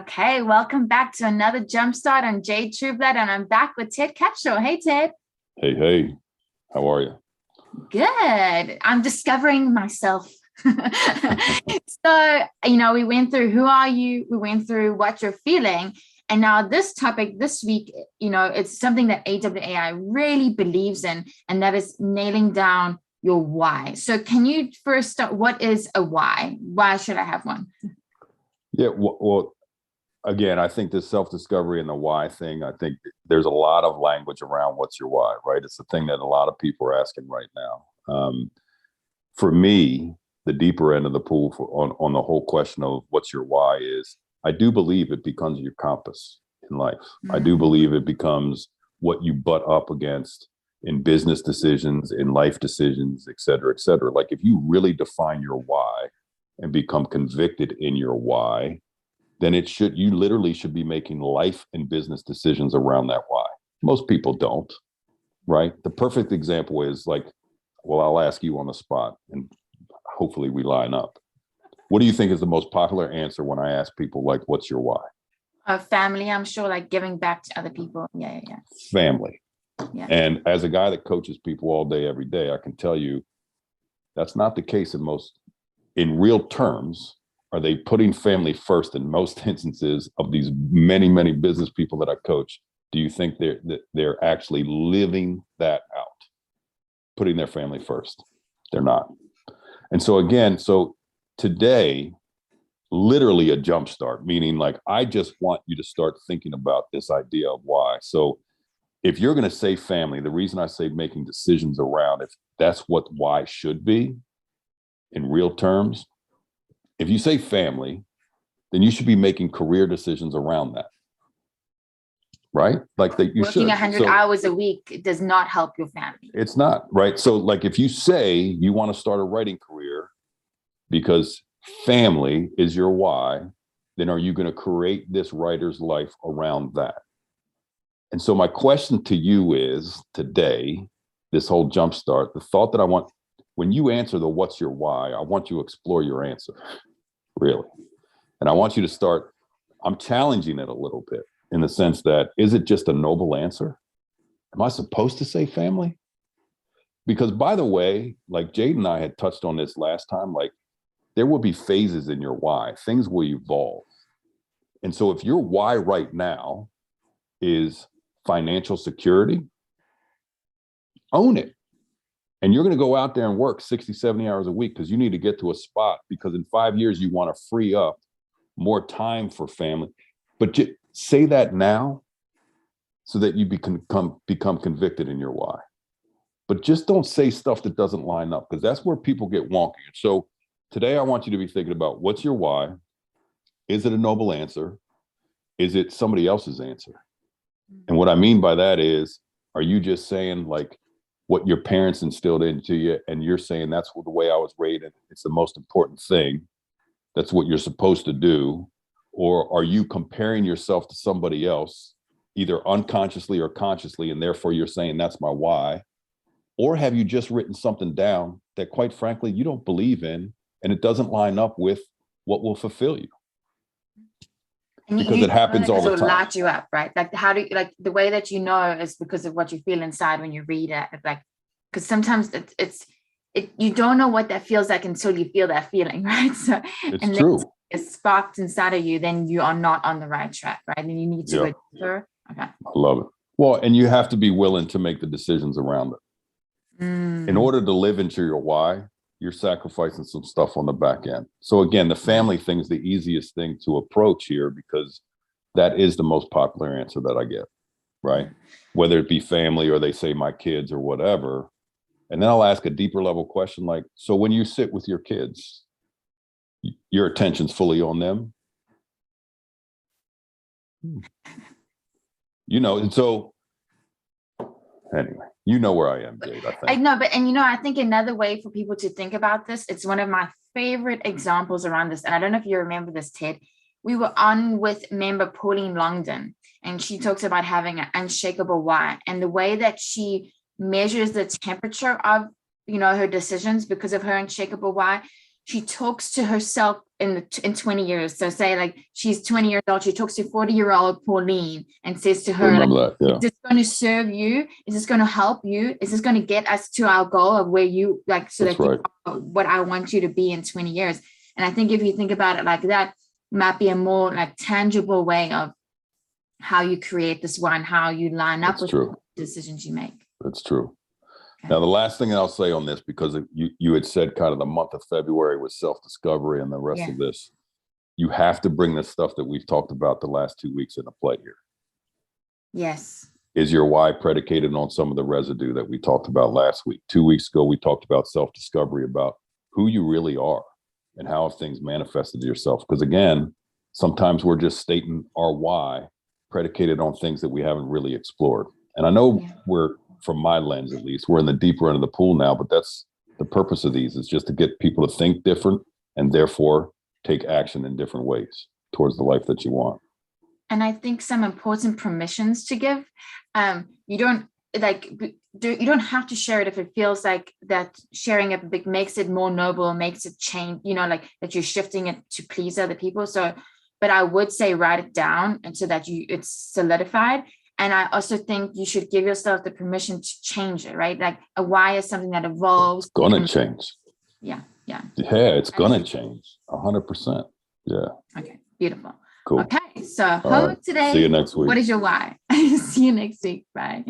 Okay, welcome back to another Jumpstart on Jade Trueblood, and I'm back with Ted Capshaw. Hey, Ted. Hey, how are you? Good. I'm discovering myself. So, we went through who are you, we went through what you're feeling, and now this topic this week, it's something that AWAI really believes in, and that is nailing down your why. So can you first start, what is a why? Why should I have one? Yeah, well, again, I think this self-discovery and the why thing, I think there's a lot of language around what's your why, right? It's the thing that a lot of people are asking right now. For me, the deeper end of the pool on the whole question of what's your why is, I do believe it becomes your compass in life. Mm-hmm. I do believe it becomes what you butt up against in business decisions, in life decisions, et cetera, et cetera. Like if you really define your why and become convicted in your why, then you literally should be making life and business decisions around that why. Most people don't, right? The perfect example is I'll ask you on the spot and hopefully we line up. What do you think is the most popular answer when I ask people, what's your why? Family, I'm sure, giving back to other people. Yeah. Family. Yeah. And as a guy that coaches people all day, every day, I can tell you that's not the case in real terms. Are they putting family first in most instances of these many, many business people that I coach? Do you think they're actually living that out, putting their family first? They're not. And so today, literally a jumpstart, meaning I just want you to start thinking about this idea of why. So if you're going to say family, the reason I say making decisions around, if that's what why should be in real terms, if you say family, then you should be making career decisions around that, right? You should. Working 100 hours a week does not help your family. It's not, right? So if you say you want to start a writing career because family is your why, then are you going to create this writer's life around that? And so my question to you is today, this whole jumpstart, the thought that I want, when you answer the what's your why, I want you to explore your answer, really. And I want you to start, I'm challenging it a little bit in the sense that, is it just a noble answer? Am I supposed to say family? Because by the way, Jade and I had touched on this last time, there will be phases in your why, things will evolve. And so if your why right now is financial security, own it. And you're going to go out there and work 60, 70 hours a week because you need to get to a spot because in 5 years, you want to free up more time for family. But say that now so that you become convicted in your why. But just don't say stuff that doesn't line up because that's where people get wonky. So today I want you to be thinking about what's your why? Is it a noble answer? Is it somebody else's answer? And what I mean by that is, are you just saying what your parents instilled into you and you're saying that's the way I was raised and it's the most important thing, that's what you're supposed to do? Or are you comparing yourself to somebody else, either unconsciously or consciously, and therefore you're saying that's my why? Or have you just written something down that quite frankly you don't believe in and it doesn't line up with what will fulfill you? Because it happens all the time. Light you up, right? How do you, the way that you know is because of what you feel inside when you read it. Because sometimes you don't know what that feels like until you feel that feeling, right? So it's true. It's sparked inside of you, then you are not on the right track, right? And you need to go deeper. Okay. I love it. Well, and you have to be willing to make the decisions around it. In order to live into your why, you're sacrificing some stuff on the back end. So again, the family thing is the easiest thing to approach here because that is the most popular answer that I get, right? Whether it be family or they say my kids or whatever. And then I'll ask a deeper level question so when you sit with your kids, your attention's fully on them? And so anyway, you know where I am, Jade, I think. I know, but I think another way for people to think about this, it's one of my favorite examples around this. And I don't know if you remember this, Ted. We were on with member Pauline Longdon, and she talks about having an unshakable why. And the way that she measures the temperature of, her decisions because of her unshakable why, she talks to herself in 20 years. So say like she's 20 years old, she talks to 40-year-old Pauline and says to her, like, is this going to serve you? Is this going to help you? Is this going to get us to our goal of where you like, so that you are what I want you to be in 20 years? And I think if you think about it like that, it might be a more like tangible way of how you create this one, how you line up with the decisions you make. That's true. Now, the last thing I'll say on this, because you had said kind of the month of February was self-discovery and the rest of this, you have to bring the stuff that we've talked about the last 2 weeks into play here. Yes. Is your why predicated on some of the residue that we talked about last week? 2 weeks ago, we talked about self-discovery, about who you really are and how have things manifested to yourself. Because again, sometimes we're just stating our why predicated on things that we haven't really explored. And I know we're, from my lens at least, we're in the deeper end of the pool now, but that's the purpose of these, is just to get people to think different and therefore take action in different ways towards the life that you want. And I think some important permissions to give. You don't have to share it if it feels like that sharing it makes it more noble, makes it change, like that you're shifting it to please other people. So, but I would say write it down and so that it's solidified. And I also think you should give yourself the permission to change it, right? Like a why is something that evolves. It's going to change. Yeah. It's going to change 100%. Yeah. Okay. Beautiful. Cool. Okay. So homework today. See you next week. What is your why? See you next week. Bye.